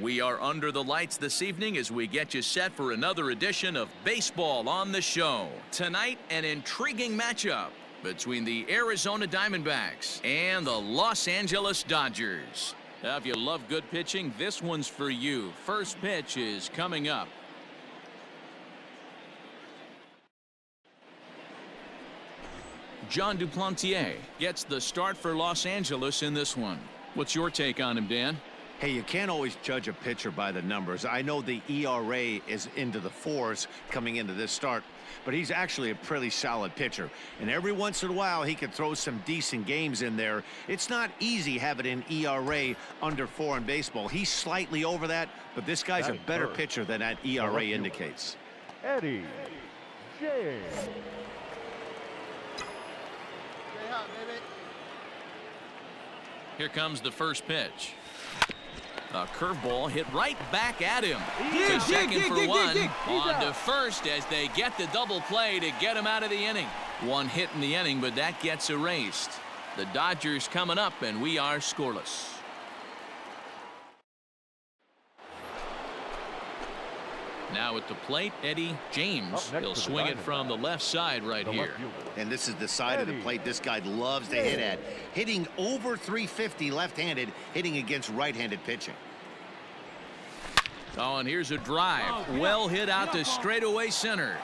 We are under the lights this evening as we get you set for another edition of Baseball on the Show. Tonight, an intriguing matchup between the Arizona Diamondbacks and the Los Angeles Dodgers. Now, if you love good pitching, this one's for you. First pitch is coming up. Jon Duplantier gets the start for Los Angeles in this one. What's your take on him, Dan? Hey, you can't always judge a pitcher by the numbers. I know the ERA is into the 4s coming into this start, but he's actually a pretty solid pitcher. And every once in a while, he can throw some decent games in there. It's not easy having an ERA under 4 in baseball. He's slightly over that, but this guy's a better pitcher than that ERA indicates. Eddie James. Here comes the first pitch. A curveball hit right back at him. To second for one. On to first as they get the double play to get him out of the inning. One hit in the inning, but that gets erased. The Dodgers coming up, and we are scoreless. Now at the plate, Eddie James. He'll swing it from the left side right here. And this is the side of the plate this guy loves to hit at. Hitting over 350 left-handed, hitting against right-handed pitching. Oh, and here's a drive. Well hit out to straightaway center.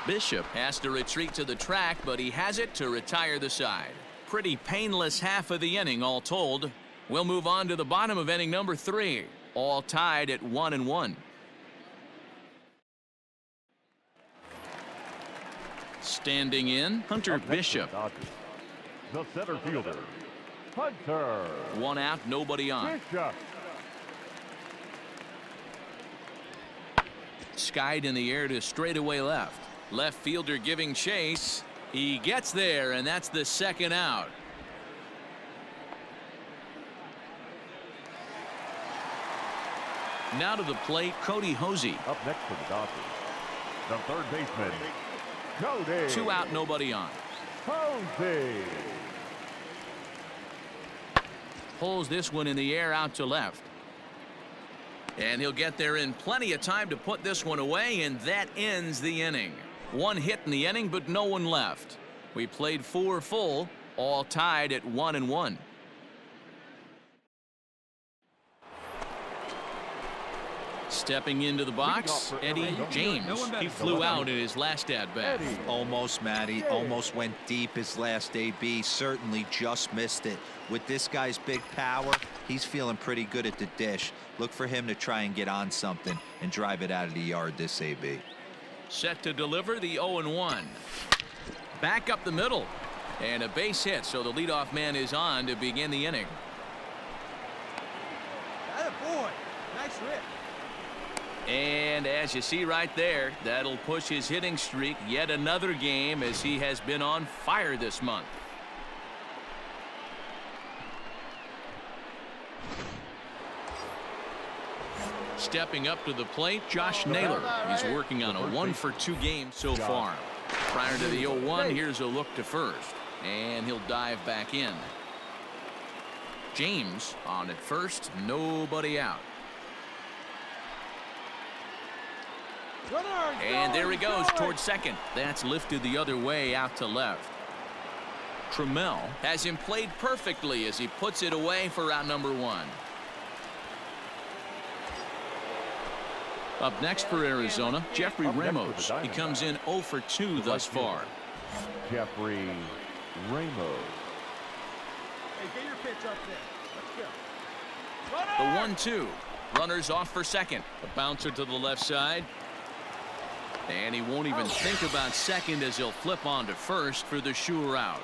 Bishop has to retreat to the track, but he has it to retire the side. Pretty painless half of the inning, all told. We'll move on to the bottom of inning number 3. All tied at 1-1. Standing in, Hunter Bishop. The center fielder, Hunter. One out, nobody on. Bishop. Skied in the air to straightaway left. Left fielder giving chase. He gets there, and that's the second out. Now to the plate, Cody Hosey. Up next for the Dodgers, the third baseman, Cody. 2 out, nobody on. Hosey. Pulls this one in the air out to left. And he'll get there in plenty of time to put this one away, and that ends the inning. One hit in the inning, but no one left. We played 4 full, all tied at 1-1. Stepping into the box, Eddie James. He flew out in his last at-bat. Almost, Matty. Almost went deep his last AB. Certainly just missed it. With this guy's big power, he's feeling pretty good at the dish. Look for him to try and get on something and drive it out of the yard this AB. Set to deliver the 0-1. Back up the middle. And a base hit, so the leadoff man is on to begin the inning. Attaboy. Nice hit. And as you see right there, that'll push his hitting streak yet another game as he has been on fire this month. Stepping up to the plate, Josh Naylor. He's working on a 1-for-2 game so far. Prior to the 0-1, here's a look to first. And he'll dive back in. James on at first, nobody out. And there he goes towards second. That's lifted the other way out to left. Trammell has him played perfectly as he puts it away for out number 1. Up next for Arizona, Jeffrey Ramos. He comes in 0-for-2 thus far. Jeffrey Ramos. Hey, get your pitch up there. Let's go. The 1-2. Runners off for second. A bouncer to the left side. And he won't even think about second as he'll flip on to first for the sure out.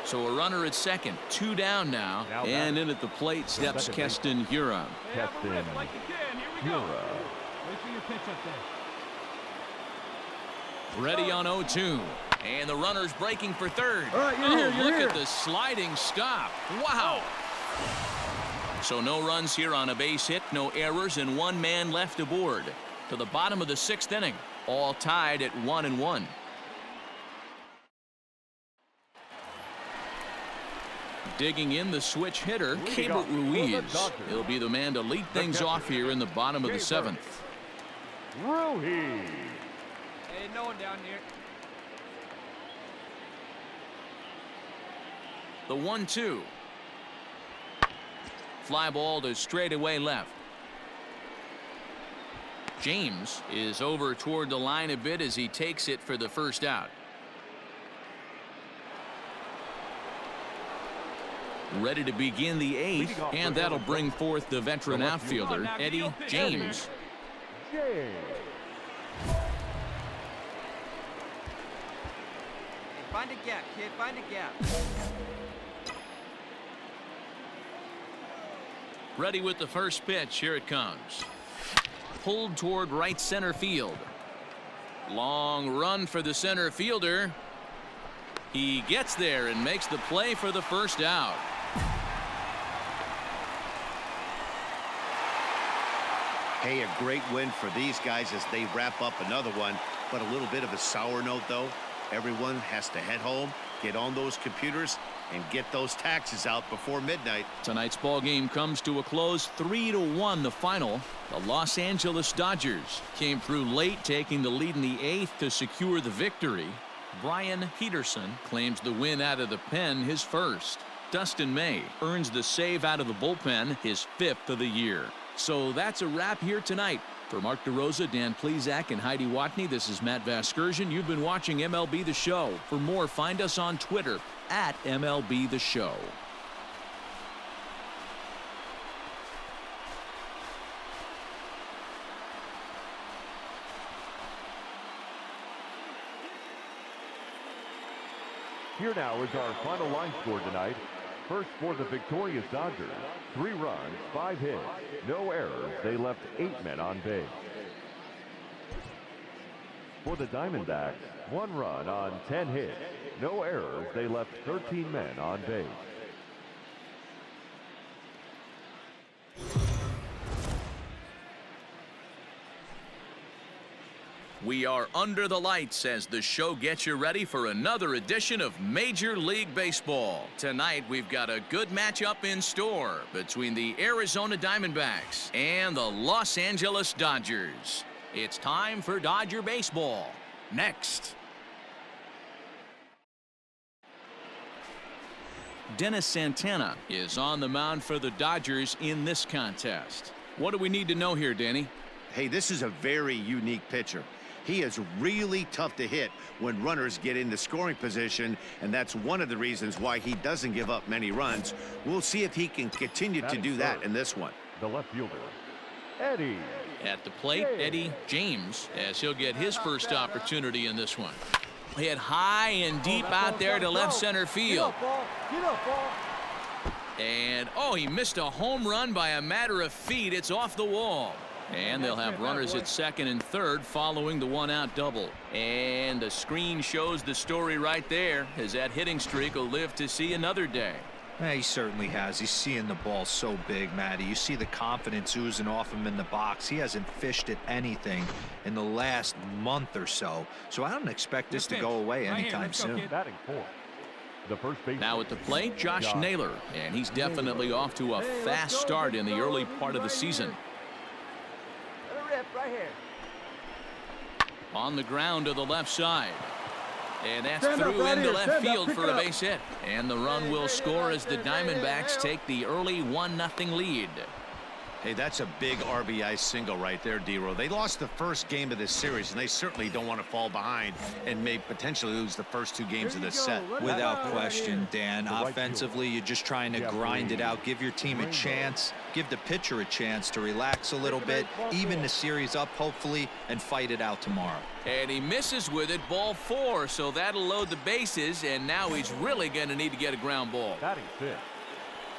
So a runner at second, 2 down now. And in at the plate steps Keston Hiura. Keston Hiura. Wait for your pitch up there. Ready on 0-2. And the runner's breaking for third. All right, you're here, look at the sliding stop. Wow. So no runs here on a base hit, no errors, and 1 man left aboard. To the bottom of the 6th inning, all tied at 1-1. Digging in the switch hitter, Keibert Ruiz. He'll be the man to lead things off here in the bottom of the 7th. Ruiz. Hey, no one down here. The 1-2. Fly ball to straightaway left. James is over toward the line a bit as he takes it for the first out. Ready to begin the 8th, and that'll bring forth the veteran outfielder, Eddie James. James. Find a gap, kid. Find a gap. Ready with the first pitch. Here it comes. Pulled toward right center field. Long run for the center fielder. He gets there and makes the play for the first out. Hey, a great win for these guys as they wrap up another one, but a little bit of a sour note, though. Everyone has to head home, get on those computers, and get those taxes out before midnight. Tonight's ball game comes to a close, 3-1 the final. The Los Angeles Dodgers came through late, taking the lead in the 8th to secure the victory. Brian Peterson claims the win out of the pen, his first. Dustin May earns the save out of the bullpen, his 5th of the year. So that's a wrap here tonight. For Mark DeRosa, Dan Plesac, and Heidi Watney, this is Matt Vasgersian. You've been watching MLB The Show. For more, find us on Twitter at MLB The Show. Here now is our final line score tonight. First for the victorious Dodgers, 3 runs, 5 hits, no errors. They left 8 men on base. For the Diamondbacks, 1 run on 10 hits, no errors. They left 13 men on base. We are under the lights as the show gets you ready for another edition of Major League Baseball. Tonight, we've got a good matchup in store between the Arizona Diamondbacks and the Los Angeles Dodgers. It's time for Dodger Baseball. Next. Dennis Santana is on the mound for the Dodgers in this contest. What do we need to know here, Danny? Hey, this is a very unique pitcher. He is really tough to hit when runners get into scoring position, and that's one of the reasons why he doesn't give up many runs. We'll see if he can continue to do that in this one. The left fielder, Eddie. At the plate, Eddie James, as he'll get his first opportunity in this one. Hit high and deep out there to left center field. Get up, ball. And, oh, he missed a home run by a matter of feet. It's off the wall. And they'll have runners at second and third following the 1-out double. And the screen shows the story right there, as that hitting streak will live to see another day. Yeah, he certainly has. He's seeing the ball so big, Matty. You see the confidence oozing off him in the box. He hasn't fished at anything in the last month or so. So I don't expect this to go away anytime soon. Batting fourth, the first baseman. Now at the plate, Josh Naylor. And he's definitely off to a fast start in the early part of the season. Right here. On the ground to the left side. And that's through into left field for a base hit. And the run will score as the Diamondbacks take the early 1-0 lead. Hey, that's a big RBI single right there, D-Row. They lost the first game of this series, and they certainly don't want to fall behind and may potentially lose the first 2 games of this set. Without question, Dan. Offensively, you're just trying to grind it out, give your team a chance, give the pitcher a chance to relax a little bit, even the series up, hopefully, and fight it out tomorrow. And he misses with it, ball 4, so that'll load the bases, and now he's really going to need to get a ground ball. Batting fifth,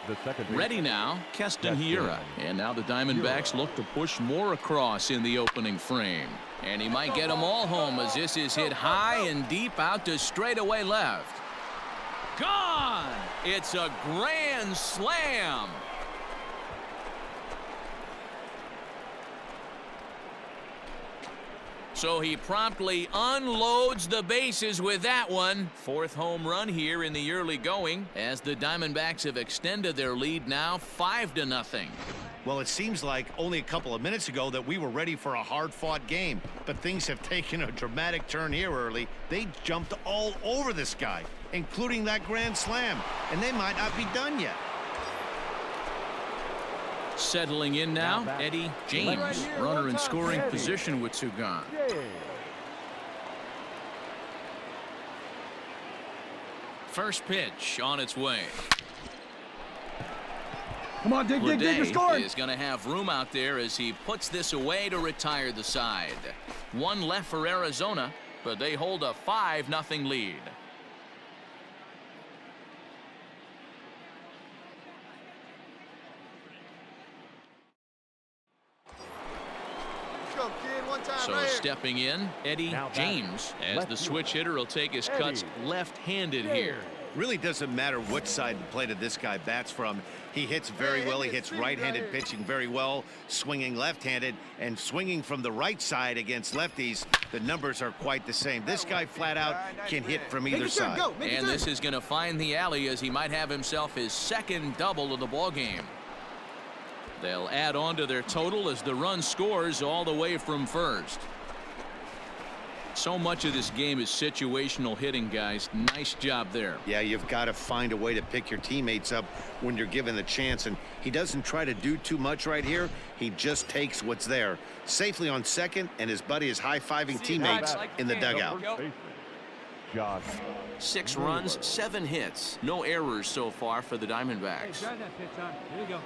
the second baseman. Ready now, Keston Hiura. And now the Diamondbacks look to push more across in the opening frame. And he might get them all home as this is hit high and deep out to straightaway left. Gone! It's a grand slam. So he promptly unloads the bases with that one. Fourth home run here in the early going as the Diamondbacks have extended their lead now 5-0. Well, it seems like only a couple of minutes ago that we were ready for a hard-fought game, but things have taken a dramatic turn here early. They jumped all over this guy, including that grand slam, and they might not be done yet. Settling in now, Eddie James, runner in scoring position with two gone. First pitch on its way. Come on, dig, you're scoring. Is going to have room out there as he puts this away to retire the side. One left for Arizona, but they hold a 5-0 lead. Go, kid, one time, So right here. stepping in, Eddie James, as the switch hitter will take his cuts left-handed here. Really doesn't matter what side of the plate this guy bats from. He hits very well. He hits right-handed pitching very well, swinging left-handed, and swinging from the right side against lefties. The numbers are quite the same. This guy flat out can hit from either side. And this is going to find the alley as he might have himself his second double of the ball game. They'll add on to their total as the run scores all the way from first. So much of this game is situational hitting, guys. Nice job there. Yeah, you've got to find a way to pick your teammates up when you're given the chance, and he doesn't try to do too much right here. He just takes what's there. Safely on second, and his buddy is high-fiving teammates in the dugout. Josh. 6 runs, 7 hits. No errors so far for the Diamondbacks. Drive that pitch on. Here you go.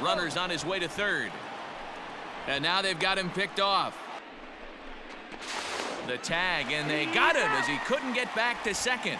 Runner's on his way to third. And now they've got him picked off. The tag, and they got him as he couldn't get back to second.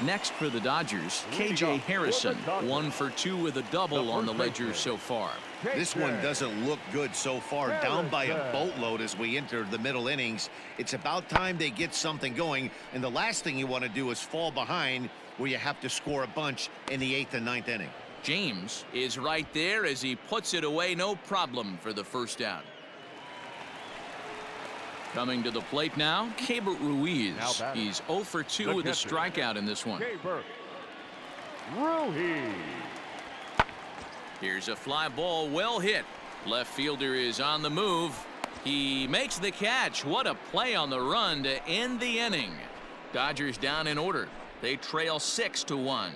Next for the Dodgers, KJ Harrison, 1 for 2 with a double on the ledger so far. This one doesn't look good so far. Down by a boatload as we enter the middle innings. It's about time they get something going, and the last thing you want to do is fall behind where you have to score a bunch in the 8th and 9th inning. James is right there as he puts it away, no problem for the first out. Coming to the plate now, Keibert Ruiz. He's 0 for 2 with a strikeout in this one. Keibert Ruiz. Here's a fly ball, well hit. Left fielder is on the move. He makes the catch. What a play on the run to end the inning. Dodgers down in order. They trail 6-1.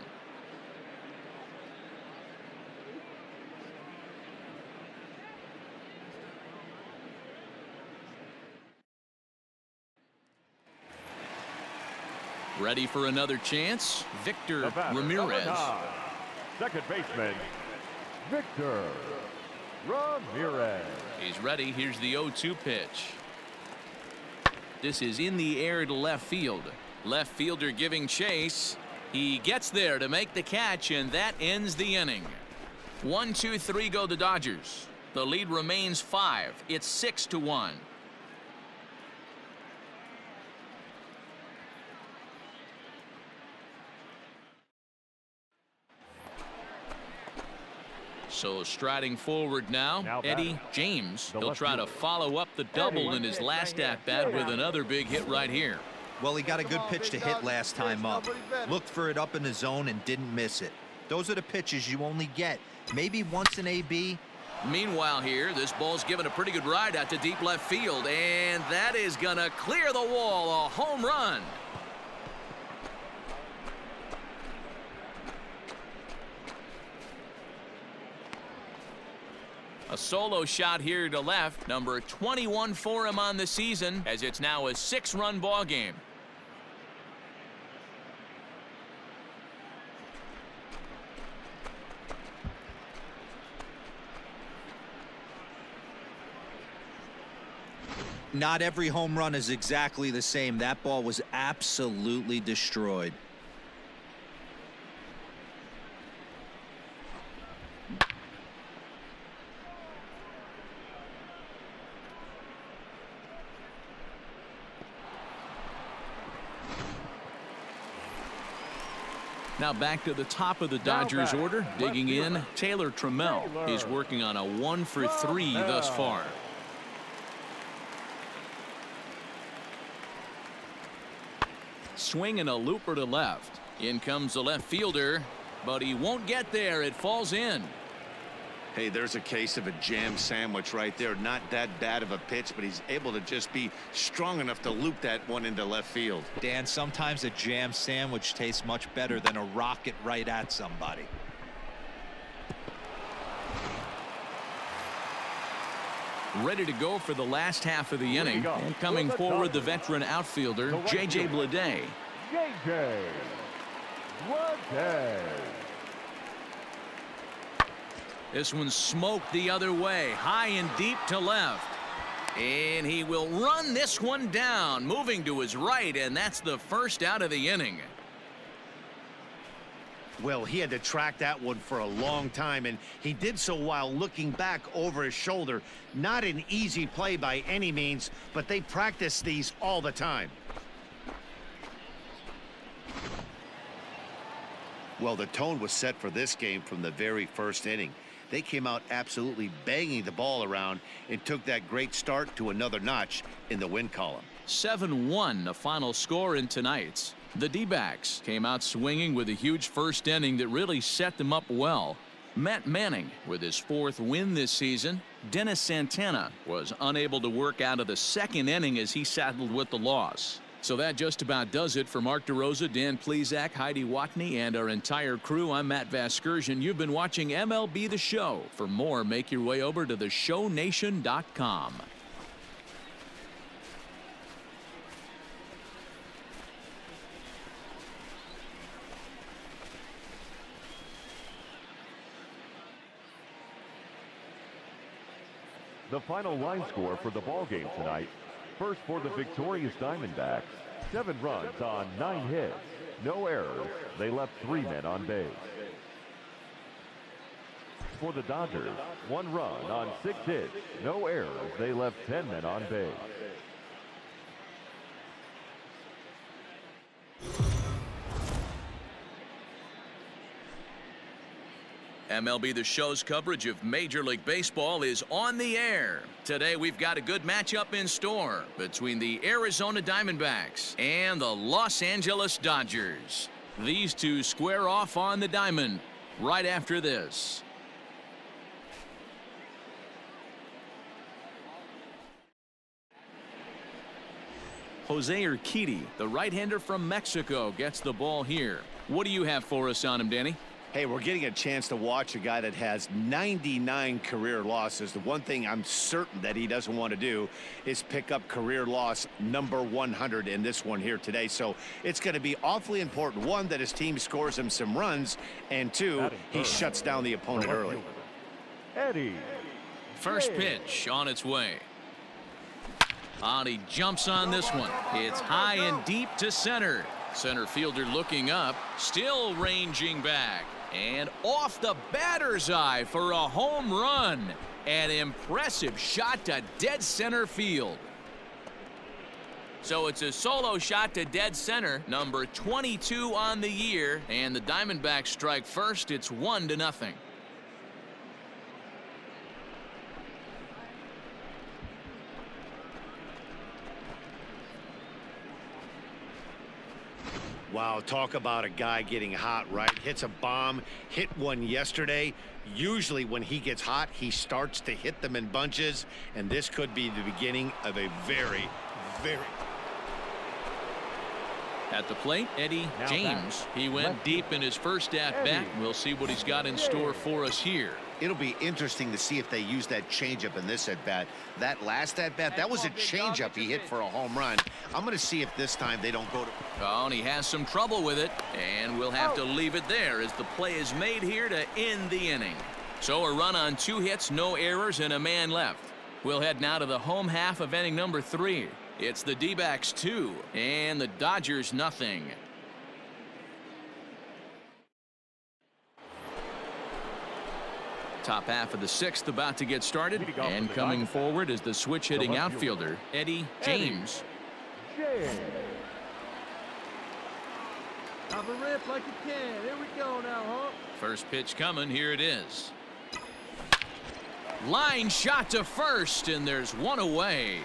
Ready for another chance, Victor Ramirez. Second baseman, Victor Ramirez. He's ready. Here's the 0-2 pitch. This is in the air to left field. Left fielder giving chase. He gets there to make the catch, and that ends the inning. 1, 2, 3 go the Dodgers. The lead remains 5. It's 6-1. So striding forward now Eddie James. He'll try to follow up the double in his last at-bat with another big hit right here. Well, he got a good pitch to hit last time up. Looked for it up in the zone and didn't miss it. Those are the pitches you only get maybe once in AB. Meanwhile here, this ball's given a pretty good ride out to deep left field, and that is going to clear the wall. A home run. A solo shot here to left, number 21 for him on the season, as it's now a 6-run ball game. Not every home run is exactly the same. That ball was absolutely destroyed. Now back to the top of the Dodgers order. Digging in, Taylor Trammell. He's working on a 1-for-3 thus far. Swing and a looper to left. In comes the left fielder, but he won't get there. It falls in. Hey, there's a case of a jam sandwich right there. Not that bad of a pitch, but he's able to just be strong enough to loop that one into left field. Dan, sometimes a jam sandwich tastes much better than a rocket right at somebody. Ready to go for the last half of the inning. And coming forward, the veteran outfielder, J.J. Bleday. J.J. Bleday. This one smoked the other way, high and deep to left. And he will run this one down, moving to his right, and that's the first out of the inning. Well, he had to track that one for a long time, and he did so while looking back over his shoulder. Not an easy play by any means, but they practice these all the time. Well, the tone was set for this game from the very first inning. They came out absolutely banging the ball around and took that great start to another notch in the win column. 7-1 the final score in tonight's. The D-backs came out swinging with a huge first inning that really set them up well. Matt Manning with his 4th win this season. Dennis Santana was unable to work out of the second inning as he saddled with the loss. So that just about does it for Mark DeRosa, Dan Plesac, Heidi Watney, and our entire crew. I'm Matt Vasgersian. You've been watching MLB The Show. For more, make your way over to theshownation.com. The final line score for the ball game tonight. First for the victorious Diamondbacks, 7 runs on 9 hits, no errors. They left 3 men on base. For the Dodgers, 1 run on 6 hits, no errors. They left 10 men on base. MLB The Show's coverage of Major League Baseball is on the air. Today we've got a good matchup in store between the Arizona Diamondbacks and the Los Angeles Dodgers. These two square off on the diamond right after this. Jose Urquidy, the right-hander from Mexico, gets the ball here. What do you have for us on him, Danny? Hey, we're getting a chance to watch a guy that has 99 career losses. The one thing I'm certain that he doesn't want to do is pick up career loss number 100 in this one here today. So it's going to be awfully important. 1, that his team scores him some runs, and 2, he shuts down the opponent early. Eddie. First pitch on its way. And he jumps on this one. It's high and deep to center. Center fielder looking up, still ranging back. And off the batter's eye for a home run. An impressive shot to dead center field. So it's a solo shot to dead center, number 22 on the year, and the Diamondbacks strike first. It's 1-0. Wow, talk about a guy getting hot, right? Hits a bomb, hit one yesterday. Usually when he gets hot, he starts to hit them in bunches, and this could be the beginning of a very, very... At the plate, Eddie James. He went deep in his first at-bat. We'll see what he's got in store for us here. It'll be interesting to see if they use that changeup in this at-bat. That last at-bat, that was a changeup he hit for a home run. I'm going to see if this time they don't go to... Oh, and he has some trouble with it, and we'll have to leave it there as the play is made here to end the inning. So a run on 2 hits, no errors, and a man left. We'll head now to the home half of inning number 3. It's the D-backs 2 and the Dodgers nothing. Top half of the 6th about to get started, and coming forward is the switch-hitting outfielder, Eddie James. Have a rip like you can. Here we go now, huh? First pitch coming. Here it is. Line shot to first, and there's one away.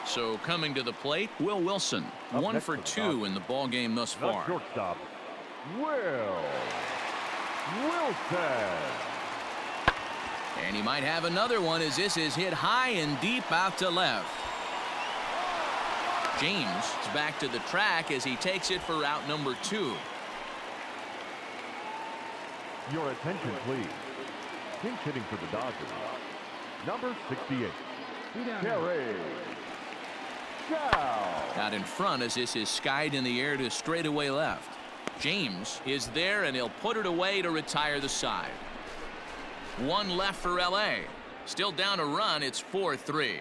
So coming to the plate, Will Wilson. Up 1 next for to the 2 Dodgers. in the ball game thus The far. shortstop, Will Wilson. And he might have another one as this is hit high and deep out to left. James is back to the track as he takes it for route number 2. Your attention, please. Pinch hitting for the Dodgers. Number 68, Gary Chow. Out in front as this is skied in the air to straightaway left. James is there and he'll put it away to retire the side. One left for LA. Still down a run. It's 4-3.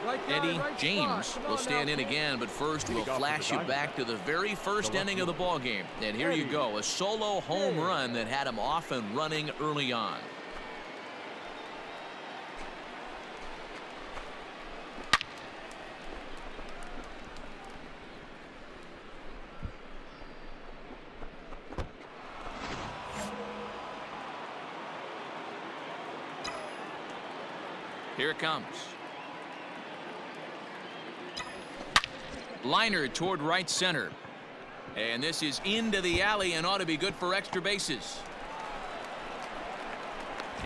Right guy, Eddie right James spot. Come will on stand now, in kid. again, but first we'll Leading off flash for you the back to the very first The inning of the ball game. And here you go, a solo home run that had him off and running early on. Here it comes. Liner toward right center. And this is into the alley and ought to be good for extra bases.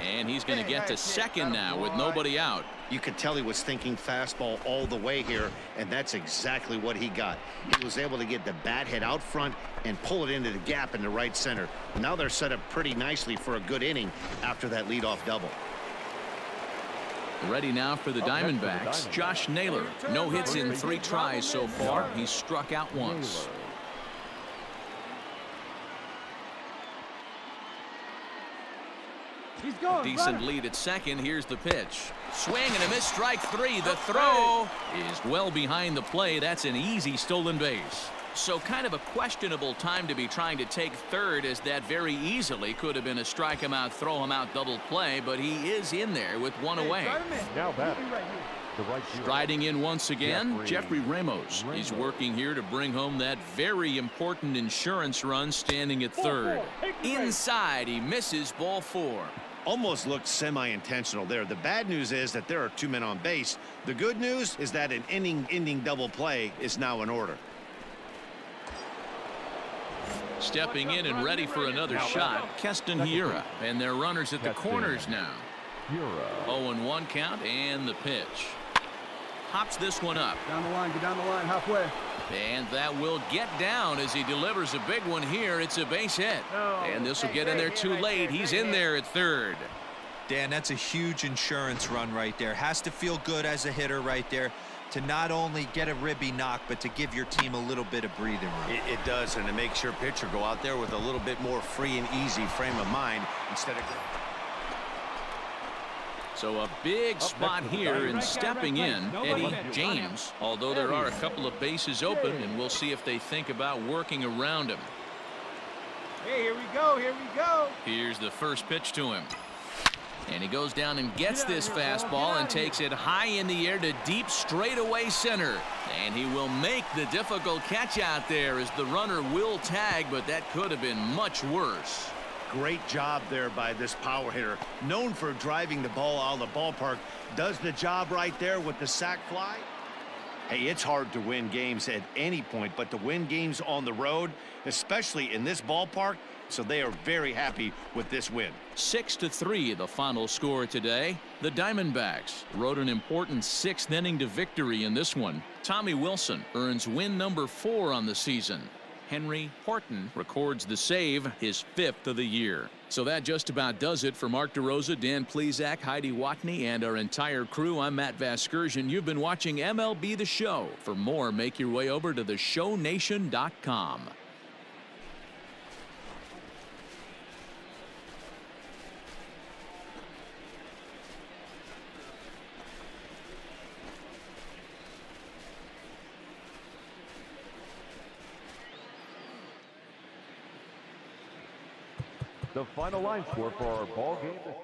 And he's going to get to second now with nobody out. You could tell he was thinking fastball all the way here, and that's exactly what he got. He was able to get the bat head out front and pull it into the gap in the right center. Now they're set up pretty nicely for a good inning after that leadoff double. Ready now for the Up next for the Diamondbacks, Diamondbacks. Josh Naylor. No hits in 3 tries so far. He's struck out once. He's going. Decent runner. lead at second. Here's the pitch. Swing and a miss, strike 3. The throw is well behind the play. That's an easy stolen base. So kind of a questionable time to be trying to take third, as that very easily could have been a strike him out, throw him out double play, but he is in there with one Hey, away. drive him in. Now Keep batting. him right here. The right fielder. Striding in once again, Jeffrey Jeffrey Ramos. He's working here to bring home that very important insurance run, standing at third. Inside, he misses, ball 4. Almost looked semi-intentional there. The bad news is that there are 2 men on base. The good news is that an inning-ending double play is now in order. Stepping in and ready for another shot, Keston Hiura. And their runners at the Keston. corners now. Hura. 0-1 count and the pitch. Hops this one up. Down the line, get down the line, halfway. And that will get down as he delivers a big one here. It's a base hit. And this will get in there too late. He's in there at third. Dan, that's a huge insurance run right there. Has to feel good as a hitter right there to not only get a ribby knock, but to give your team a little bit of breathing room. It does, and it makes your pitcher go out there with a little bit more free and easy frame of mind instead of... So a big spot next to the here, Dodgers. and stepping in, Nobody Eddie hit. James. Although there are a couple of bases open, and we'll see if they think about working around him. Hey, here we go, here we go. Here's the first pitch to him. And he goes down and gets Get out this of here, ball. Get fastball out and of takes it high in the air to deep straightaway center. And he will make the difficult catch out there as the runner will tag, but that could have been much worse. Great job there by this power hitter. Known for driving the ball out of the ballpark. Does the job right there with the sac fly. Hey, it's hard to win games at any point, but to win games on the road, especially in this ballpark, so they are very happy with this win. 6-3 the final score today. The Diamondbacks rode an important 6th inning to victory in this one. Tommy Wilson earns win number 4 on the season. Henry Horton records the save, his 5th of the year. So that just about does it for Mark DeRosa, Dan Plesac, Heidi Watney, and our entire crew. I'm Matt Vasgersian. You've been watching MLB The Show. For more, make your way over to theshownation.com. The final line score for our ball game this